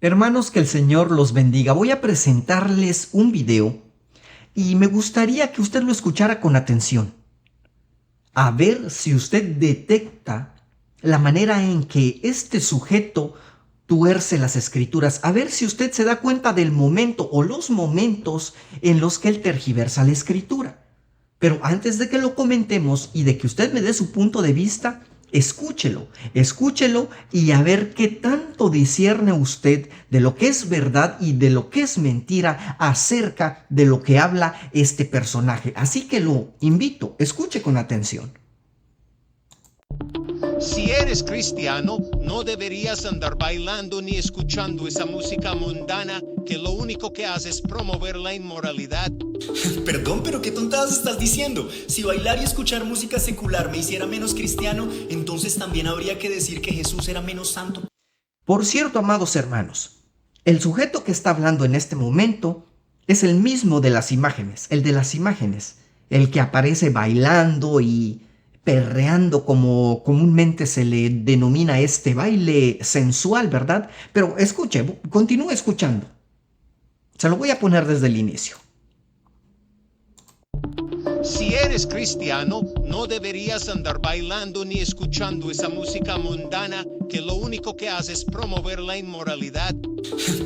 Hermanos, que el Señor los bendiga. Voy a presentarles un video y me gustaría que usted lo escuchara con atención. A ver si usted detecta la manera en que este sujeto tuerce las escrituras. A ver si usted se da cuenta del momento o los momentos en los que él tergiversa la escritura. Pero antes de que lo comentemos y de que usted me dé su punto de vista, escúchelo y a ver qué tanto discierne usted de lo que es verdad y de lo que es mentira acerca de lo que habla este personaje. Así que lo invito, escuche con atención. Si eres cristiano, no deberías andar bailando ni escuchando esa música mundana que lo único que hace es promover la inmoralidad. Perdón, pero qué tontadas estás diciendo. Si bailar y escuchar música secular me hiciera menos cristiano, entonces también habría que decir que Jesús era menos santo. Por cierto, amados hermanos, el sujeto que está hablando en este momento es el mismo de las imágenes, el de las imágenes, el que aparece bailando y perreando como comúnmente se le denomina este baile sensual, ¿verdad? Pero escuche, continúe escuchando. Se lo voy a poner desde el inicio. Si eres cristiano, no deberías andar bailando ni escuchando esa música mundana que lo único que hace es promover la inmoralidad.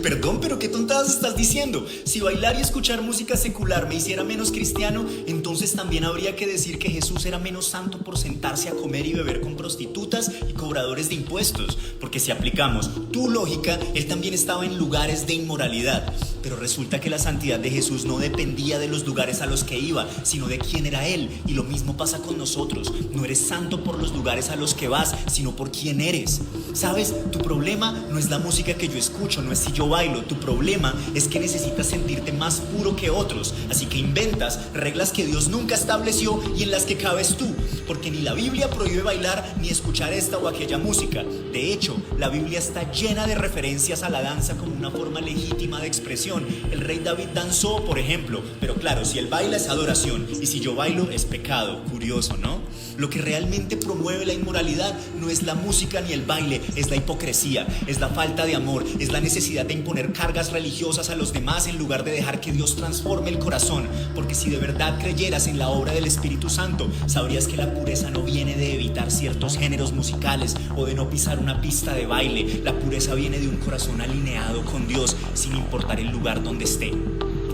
Perdón, pero qué tontadas estás diciendo. Si bailar y escuchar música secular me hiciera menos cristiano, entonces también habría que decir que Jesús era menos santo por sentarse a comer y beber con prostitutas y cobradores de impuestos. Porque si aplicamos tu lógica, él también estaba en lugares de inmoralidad. Pero resulta que la santidad de Jesús no dependía de los lugares a los que iba, sino de quién era él. Y lo mismo pasa con nosotros. No eres santo por los lugares a los que vas, sino por quién eres. ¿Sabes? Tu problema no es la música que yo escucho, no es si yo bailo. Tu problema es que necesitas sentirte más puro que otros. Así que inventas reglas que Dios nunca estableció y en las que cabes tú. Porque ni la Biblia prohíbe bailar ni escuchar esta o aquella música. De hecho, la Biblia está llena de referencias a la danza como una forma legítima de expresión. El rey David danzó, por ejemplo. Pero claro, si él baila es adoración y si yo bailo es pecado. Curioso, ¿no? Lo que realmente promueve la inmoralidad no es la música ni el baile, es la hipocresía, es la falta de amor, es la necesidad de imponer cargas religiosas a los demás en lugar de dejar que Dios transforme el corazón. Porque si de verdad creyeras en la obra del Espíritu Santo, sabrías que la pureza no viene de evitar ciertos géneros musicales o de no pisar una pista de baile. La pureza viene de un corazón alineado con Dios, sin importar el lugar donde esté.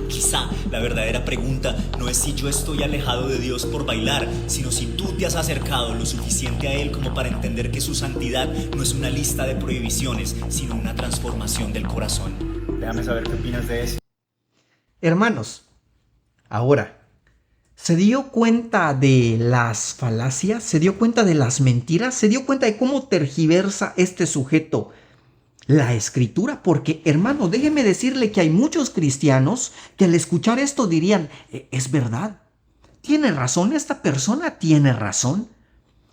Quizá la verdadera pregunta no es si yo estoy alejado de Dios por bailar, sino si tú te has acercado lo suficiente a Él como para entender que su santidad no es una lista de prohibiciones, sino una transformación del corazón. Déjame saber qué opinas de eso. Hermanos, ahora, ¿se dio cuenta de las falacias? ¿Se dio cuenta de las mentiras? ¿Se dio cuenta de cómo tergiversa este sujeto la escritura? Porque, hermano, déjeme decirle que hay muchos cristianos que al escuchar esto dirían, es verdad, tiene razón, esta persona tiene razón,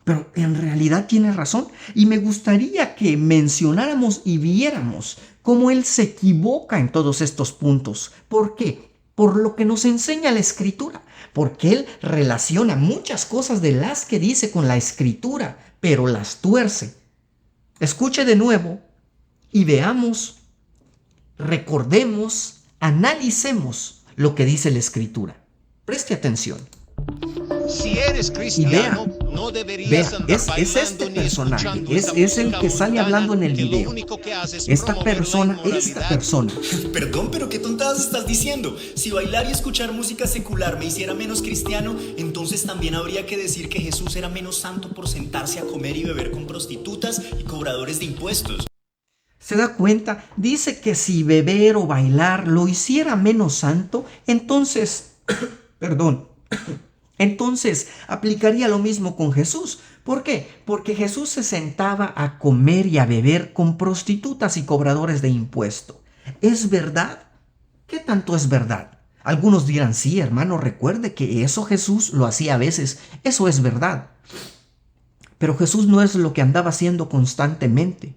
pero en realidad tiene razón. Y me gustaría que mencionáramos y viéramos cómo él se equivoca en todos estos puntos. ¿Por qué? Por lo que nos enseña la escritura, porque él relaciona muchas cosas de las que dice con la escritura, pero las tuerce. Escuche de nuevo y veamos, recordemos, analicemos lo que dice la escritura. Preste atención. Si eres cristiano, no deberías andar bailando es este ni personaje, escuchando esa es el música que sale mundana hablando en el que lo video. único que hace es Esta promover persona. la Perdón, pero qué tontadas estás diciendo. Si bailar y escuchar música secular me hiciera menos cristiano, entonces también habría que decir que Jesús era menos santo por sentarse a comer y beber con prostitutas y cobradores de impuestos. ¿Se da cuenta? Dice que si beber o bailar lo hiciera menos santo, entonces, perdón, entonces aplicaría lo mismo con Jesús. ¿Por qué? Porque Jesús se sentaba a comer y a beber con prostitutas y cobradores de impuesto. ¿Es verdad? ¿Qué tanto es verdad? Algunos dirán, sí, hermano, recuerde que eso Jesús lo hacía a veces. Eso es verdad. Pero Jesús no es lo que andaba haciendo constantemente.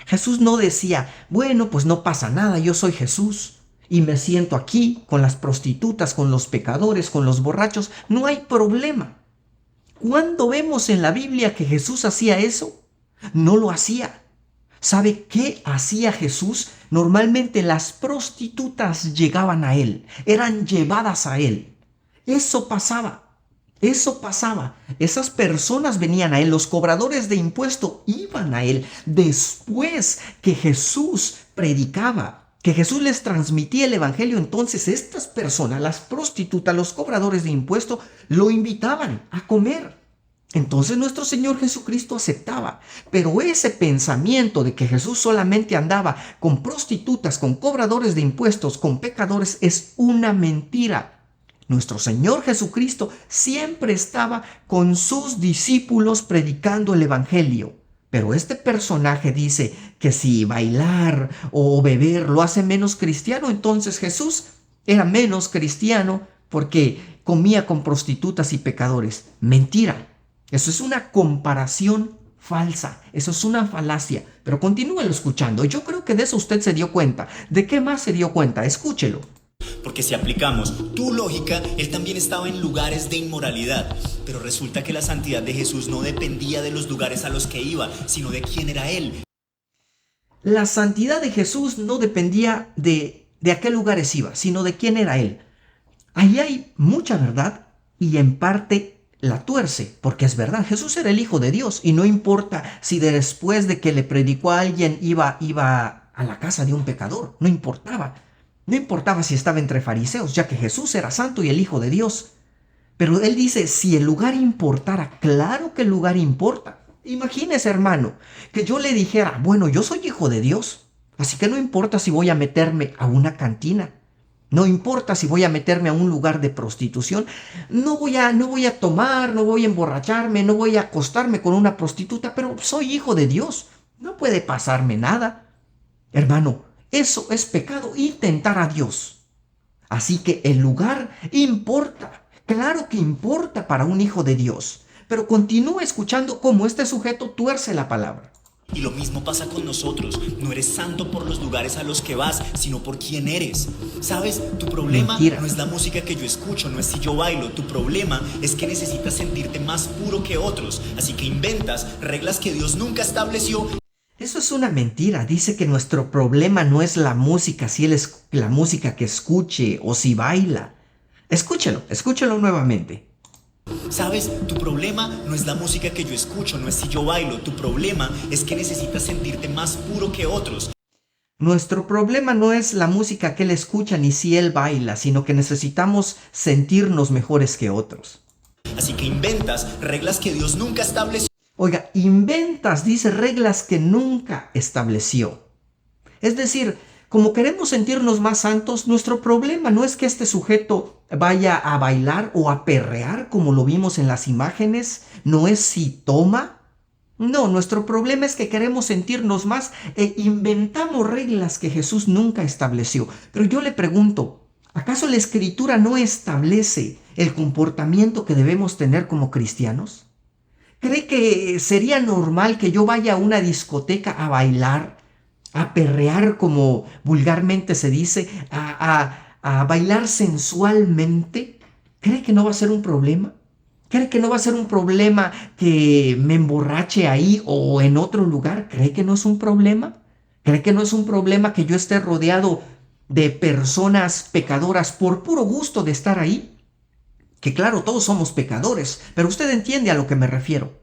Jesús no decía, bueno, pues no pasa nada, yo soy Jesús y me siento aquí con las prostitutas, con los pecadores, con los borrachos, no hay problema. ¿Cuándo vemos en la Biblia que Jesús hacía eso? No lo hacía. ¿Sabe qué hacía Jesús? Normalmente las prostitutas llegaban a él, eran llevadas a él. Eso pasaba. Eso pasaba. Esas personas venían a él, los cobradores de impuesto iban a él después que Jesús predicaba, que Jesús les transmitía el evangelio. Entonces estas personas, las prostitutas, los cobradores de impuesto, lo invitaban a comer. Entonces nuestro Señor Jesucristo aceptaba, pero ese pensamiento de que Jesús solamente andaba con prostitutas, con cobradores de impuestos, con pecadores, es una mentira. Nuestro Señor Jesucristo siempre estaba con sus discípulos predicando el evangelio. Pero este personaje dice que si bailar o beber lo hace menos cristiano, entonces Jesús era menos cristiano porque comía con prostitutas y pecadores. Mentira. Eso es una comparación falsa. Eso es una falacia. Pero continúelo escuchando. Yo creo que de eso usted se dio cuenta. ¿De qué más se dio cuenta? Escúchelo. Porque si aplicamos tu lógica, él también estaba en lugares de inmoralidad. Pero resulta que la santidad de Jesús no dependía de los lugares a los que iba, sino de quién era él. La santidad de Jesús no dependía de a qué lugares iba, sino de quién era él. Ahí hay mucha verdad y en parte la tuerce, porque es verdad, Jesús era el Hijo de Dios y no importa si después de que le predicó a alguien iba a la casa de un pecador, no importaba. No importaba si estaba entre fariseos, ya que Jesús era santo y el Hijo de Dios. Pero él dice, si el lugar importara, claro que el lugar importa. Imagínese, hermano, que yo le dijera, bueno, yo soy hijo de Dios, así que no importa si voy a meterme a una cantina. No importa si voy a meterme a un lugar de prostitución. No voy a tomar, no voy a emborracharme, no voy a acostarme con una prostituta, pero soy hijo de Dios. No puede pasarme nada. Hermano, eso es pecado y tentar a Dios. Así que el lugar importa. Claro que importa para un hijo de Dios. Pero continúa escuchando cómo este sujeto tuerce la palabra. Y lo mismo pasa con nosotros. No eres santo por los lugares a los que vas, sino por quién eres. ¿Sabes? Tu problema Mentira. no es la música que yo escucho, no es si yo bailo. Tu problema es que necesitas sentirte más puro que otros. Así que inventas reglas que Dios nunca estableció. Eso es una mentira. Dice que nuestro problema no es la música, si él es la música que escuche o si baila. Escúchelo nuevamente. ¿Sabes? Tu problema no es la música que yo escucho, no es si yo bailo. Tu problema es que necesitas sentirte más puro que otros. Nuestro problema no es la música que él escucha ni si él baila, sino que necesitamos sentirnos mejores que otros. Así que inventas reglas que Dios nunca estableció. Oiga, inventas, dice, reglas que nunca estableció. Es decir, como queremos sentirnos más santos, nuestro problema no es que este sujeto vaya a bailar o a perrear como lo vimos en las imágenes, no es si toma. No, nuestro problema es que queremos sentirnos más e inventamos reglas que Jesús nunca estableció. Pero yo le pregunto, ¿acaso la Escritura no establece el comportamiento que debemos tener como cristianos? ¿Cree que sería normal que yo vaya a una discoteca a bailar, a perrear como vulgarmente se dice, a bailar sensualmente? ¿Cree que no va a ser un problema? ¿Cree que no va a ser un problema que me emborrache ahí o en otro lugar? ¿Cree que no es un problema? ¿Cree que no es un problema que yo esté rodeado de personas pecadoras por puro gusto de estar ahí? Que claro, todos somos pecadores, pero usted entiende a lo que me refiero.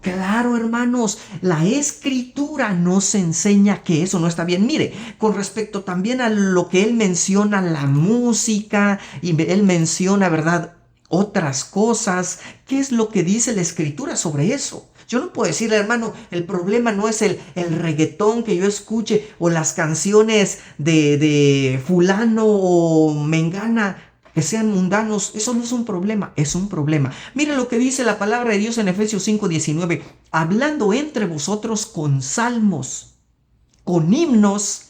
Claro, hermanos, la Escritura nos enseña que eso no está bien. Mire, con respecto también a lo que él menciona, la música, y él menciona, ¿verdad?, otras cosas. ¿Qué es lo que dice la Escritura sobre eso? Yo no puedo decirle, hermano, el problema no es el reggaetón que yo escuche o las canciones de fulano o mengana que sean mundanos. Eso no es un problema, es un problema. Mire lo que dice la palabra de Dios en Efesios 5:19. Hablando entre vosotros con salmos, con himnos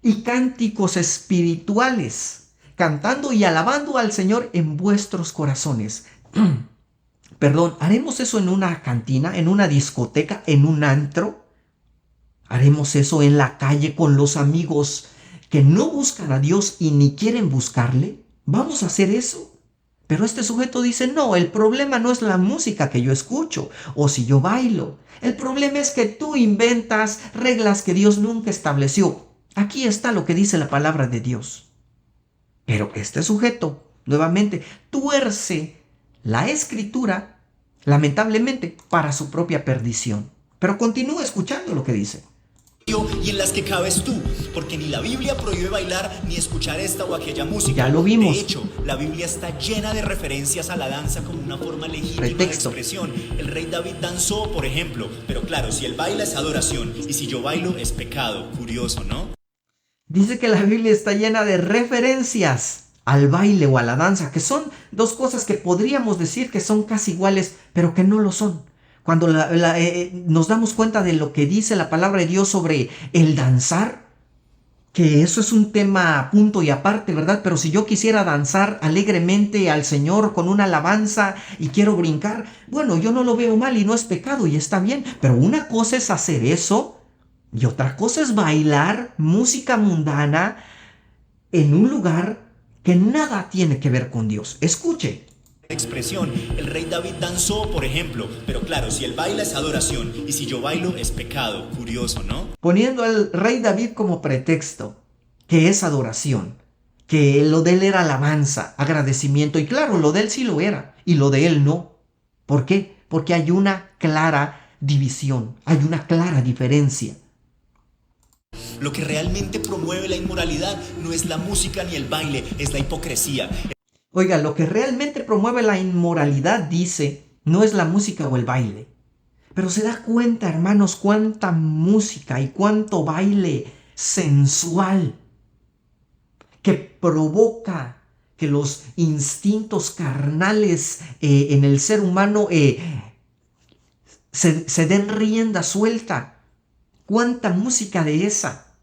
y cánticos espirituales, cantando y alabando al Señor en vuestros corazones. Perdón, ¿haremos eso en una cantina, en una discoteca, en un antro? ¿Haremos eso en la calle con los amigos que no buscan a Dios y ni quieren buscarle? ¿Vamos a hacer eso? Pero este sujeto dice, no, el problema no es la música que yo escucho o si yo bailo. El problema es que tú inventas reglas que Dios nunca estableció. Aquí está lo que dice la palabra de Dios. Pero este sujeto, nuevamente, tuerce la escritura, lamentablemente, para su propia perdición. Pero continúa escuchando lo que dice. Y en las que cabes tú, porque ni la Biblia prohíbe bailar ni escuchar esta o aquella música. Ya lo vimos. De hecho, la Biblia está llena de referencias a la danza como una forma legítima Pretexto. de expresión. El rey David danzó, por ejemplo, pero claro, si él baila es adoración y si yo bailo es pecado. Curioso, ¿no? Dice que la Biblia está llena de referencias al baile o a la danza, que son dos cosas que podríamos decir que son casi iguales, pero que no lo son. Cuando nos damos cuenta de lo que dice la palabra de Dios sobre el danzar, que eso es un tema punto y aparte, ¿verdad? Pero si yo quisiera danzar alegremente al Señor con una alabanza y quiero brincar, bueno, yo no lo veo mal y no es pecado y está bien. Pero una cosa es hacer eso y otra cosa es bailar música mundana en un lugar que nada tiene que ver con Dios. Escuche. Expresión. El rey David danzó, por ejemplo, pero claro, si él baila es adoración y si yo bailo es pecado. Curioso, ¿no? Poniendo al rey David como pretexto, que es adoración, que lo de él era alabanza, agradecimiento, y claro, lo de él sí lo era, y lo de él no. ¿Por qué? Porque hay una clara división, hay una clara diferencia. Lo que realmente promueve la inmoralidad no es la música ni el baile, es la hipocresía. Oiga, lo que realmente promueve la inmoralidad, dice, no es la música o el baile. Pero se da cuenta, hermanos, cuánta música y cuánto baile sensual que provoca que los instintos carnales en el ser humano se den rienda suelta. ¿Cuánta música de esa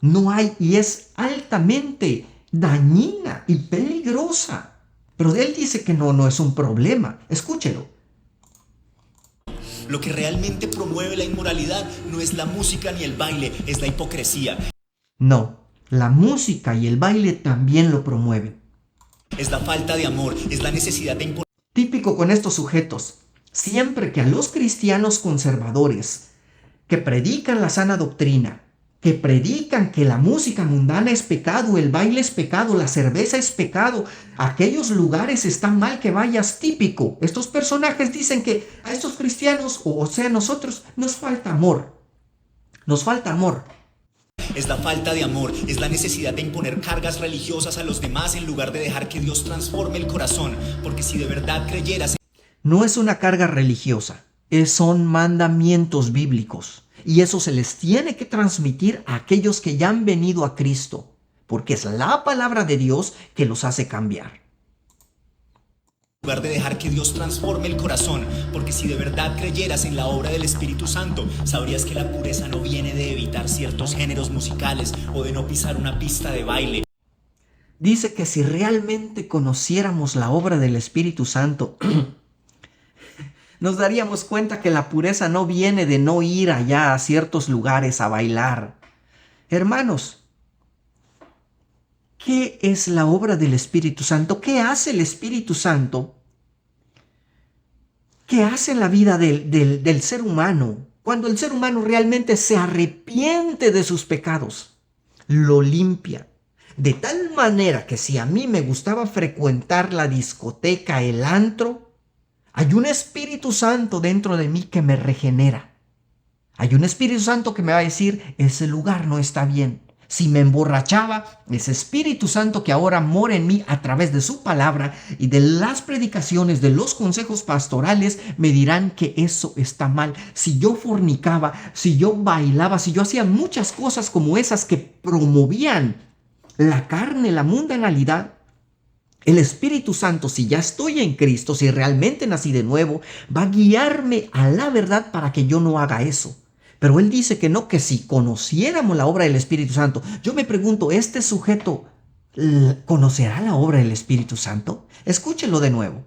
no hay? Y es altamente dañina y peligrosa. Pero él dice que no es un problema. Escúchelo. Lo que realmente promueve la inmoralidad no es la música ni el baile, es la hipocresía. No, la música y el baile también lo promueven. Es la falta de amor, es la necesidad de imponer. Típico con estos sujetos. Siempre que a los cristianos conservadores que predican la sana doctrina, que predican que la música mundana es pecado, el baile es pecado, la cerveza es pecado, aquellos lugares están mal que vayas, típico. Estos personajes dicen que a estos cristianos, o sea, a nosotros, nos falta amor. Nos falta amor. Es la falta de amor, es la necesidad de imponer cargas religiosas a los demás en lugar de dejar que Dios transforme el corazón. Porque si de verdad creyeras... No es una carga religiosa, son mandamientos bíblicos. Y eso se les tiene que transmitir a aquellos que ya han venido a Cristo, porque es la palabra de Dios que los hace cambiar. En lugar de dejar que Dios transforme el corazón, porque si de verdad creyeras en la obra del Espíritu Santo, sabrías que la pureza no viene de evitar ciertos géneros musicales o de no pisar una pista de baile. Dice que si realmente conociéramos la obra del Espíritu Santo, nos daríamos cuenta que la pureza no viene de no ir allá a ciertos lugares a bailar. Hermanos, ¿qué es la obra del Espíritu Santo? ¿Qué hace el Espíritu Santo? ¿Qué hace en la vida del ser humano? Cuando el ser humano realmente se arrepiente de sus pecados, lo limpia. De tal manera que si a mí me gustaba frecuentar la discoteca, el antro, hay un Espíritu Santo dentro de mí que me regenera. Hay un Espíritu Santo que me va a decir, ese lugar no está bien. Si me emborrachaba, ese Espíritu Santo que ahora mora en mí a través de su palabra y de las predicaciones, de los consejos pastorales, me dirán que eso está mal. Si yo fornicaba, si yo bailaba, si yo hacía muchas cosas como esas que promovían la carne, la mundanalidad, el Espíritu Santo, si ya estoy en Cristo, si realmente nací de nuevo, va a guiarme a la verdad para que yo no haga eso. Pero él dice que no, que si conociéramos la obra del Espíritu Santo. Yo me pregunto, ¿este sujeto conocerá la obra del Espíritu Santo? Escúchelo de nuevo.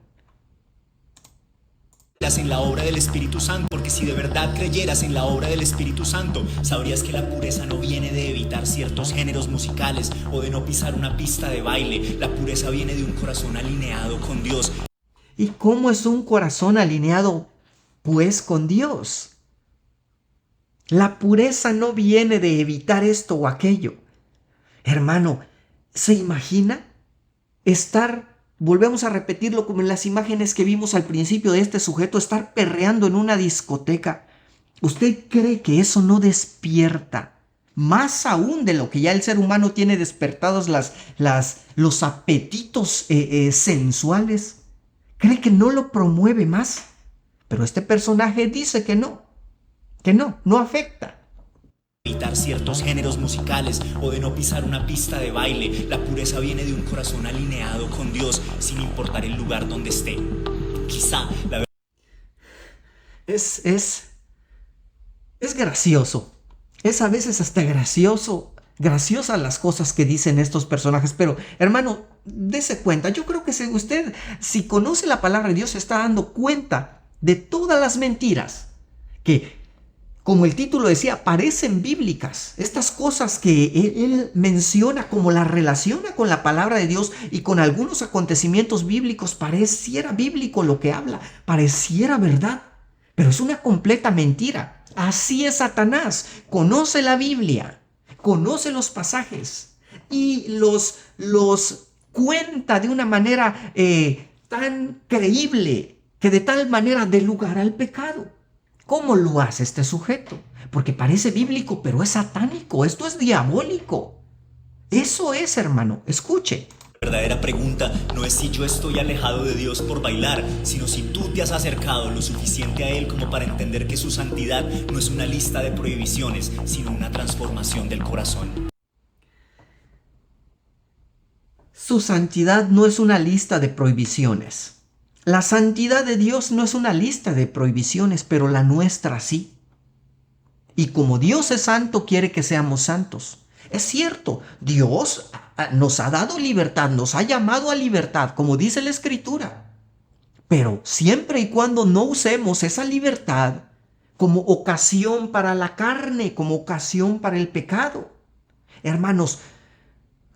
en la obra del Espíritu Santo, porque si de verdad creyeras en la obra del Espíritu Santo, sabrías que la pureza no viene de evitar ciertos géneros musicales o de no pisar una pista de baile. La pureza viene de un corazón alineado con Dios. ¿Y cómo es un corazón alineado, pues, con Dios? La pureza no viene de evitar esto o aquello. Hermano, ¿se imagina volvemos a repetirlo como en las imágenes que vimos al principio de este sujeto, estar perreando en una discoteca? ¿Usted cree que eso no despierta más aún de lo que ya el ser humano tiene despertados los apetitos sensuales? ¿Cree que no lo promueve más? Pero este personaje dice que no afecta. Evitar ciertos géneros musicales o de no pisar una pista de baile. La pureza viene de un corazón alineado con Dios, sin importar el lugar donde esté. Quizá la Es gracioso. Es a veces hasta graciosas las cosas que dicen estos personajes. Pero, hermano, dése cuenta. Yo creo que usted, si conoce la palabra de Dios, se está dando cuenta de todas las mentiras que, como el título decía, parecen bíblicas. Estas cosas que él menciona, como las relaciona con la palabra de Dios y con algunos acontecimientos bíblicos, pareciera bíblico lo que habla, pareciera verdad, pero es una completa mentira. Así es Satanás. Conoce la Biblia, conoce los pasajes y los cuenta de una manera tan creíble que de tal manera dé lugar al pecado. ¿Cómo lo hace este sujeto? Porque parece bíblico, pero es satánico. Esto es diabólico. Eso es, hermano. Escuche. La verdadera pregunta no es si yo estoy alejado de Dios por bailar, sino si tú te has acercado lo suficiente a Él como para entender que su santidad no es una lista de prohibiciones, sino una transformación del corazón. Su santidad no es una lista de prohibiciones. La santidad de Dios no es una lista de prohibiciones, pero la nuestra sí. Y como Dios es santo, quiere que seamos santos. Es cierto, Dios nos ha dado libertad, nos ha llamado a libertad, como dice la Escritura. Pero siempre y cuando no usemos esa libertad como ocasión para la carne, como ocasión para el pecado. Hermanos,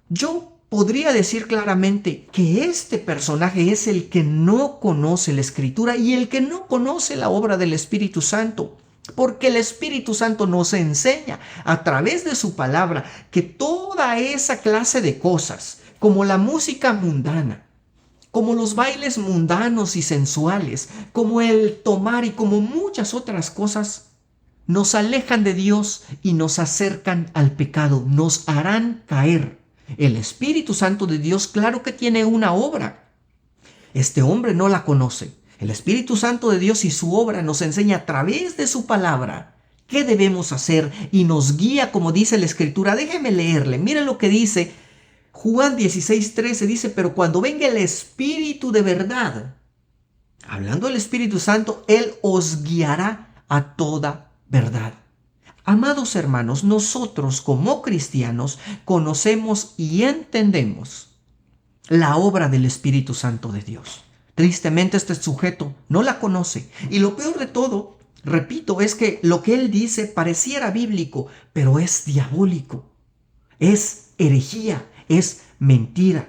yo podría decir claramente que este personaje es el que no conoce la Escritura y el que no conoce la obra del Espíritu Santo. Porque el Espíritu Santo nos enseña a través de su palabra que toda esa clase de cosas, como la música mundana, como los bailes mundanos y sensuales, como el tomar y como muchas otras cosas, nos alejan de Dios y nos acercan al pecado, nos harán caer. El Espíritu Santo de Dios, claro que tiene una obra. Este hombre no la conoce. El Espíritu Santo de Dios y su obra nos enseña a través de su palabra qué debemos hacer y nos guía, como dice la Escritura. Déjeme leerle. Miren lo que dice Juan 16:13. Dice, pero cuando venga el Espíritu de verdad, hablando del Espíritu Santo, Él os guiará a toda verdad. Amados hermanos, nosotros como cristianos conocemos y entendemos la obra del Espíritu Santo de Dios. Tristemente este sujeto no la conoce. Y lo peor de todo, repito, es que lo que él dice pareciera bíblico, pero es diabólico. Es herejía, es mentira.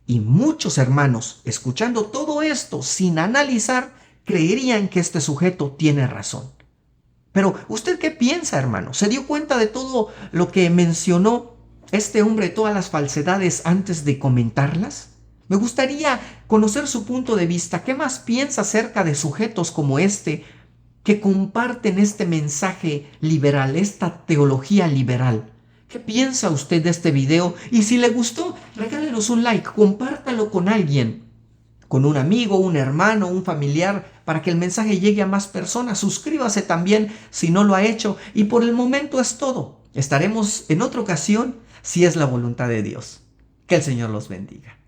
Y muchos hermanos, escuchando todo esto sin analizar, creerían que este sujeto tiene razón. Pero, ¿usted qué piensa, hermano? ¿Se dio cuenta de todo lo que mencionó este hombre, todas las falsedades antes de comentarlas? Me gustaría conocer su punto de vista. ¿Qué más piensa acerca de sujetos como este que comparten este mensaje liberal, esta teología liberal? ¿Qué piensa usted de este video? Y si le gustó, regálenos un like, compártalo con alguien, con un amigo, un hermano, un familiar, para que el mensaje llegue a más personas. Suscríbase también si no lo ha hecho. Y por el momento es todo. Estaremos en otra ocasión si es la voluntad de Dios. Que el Señor los bendiga.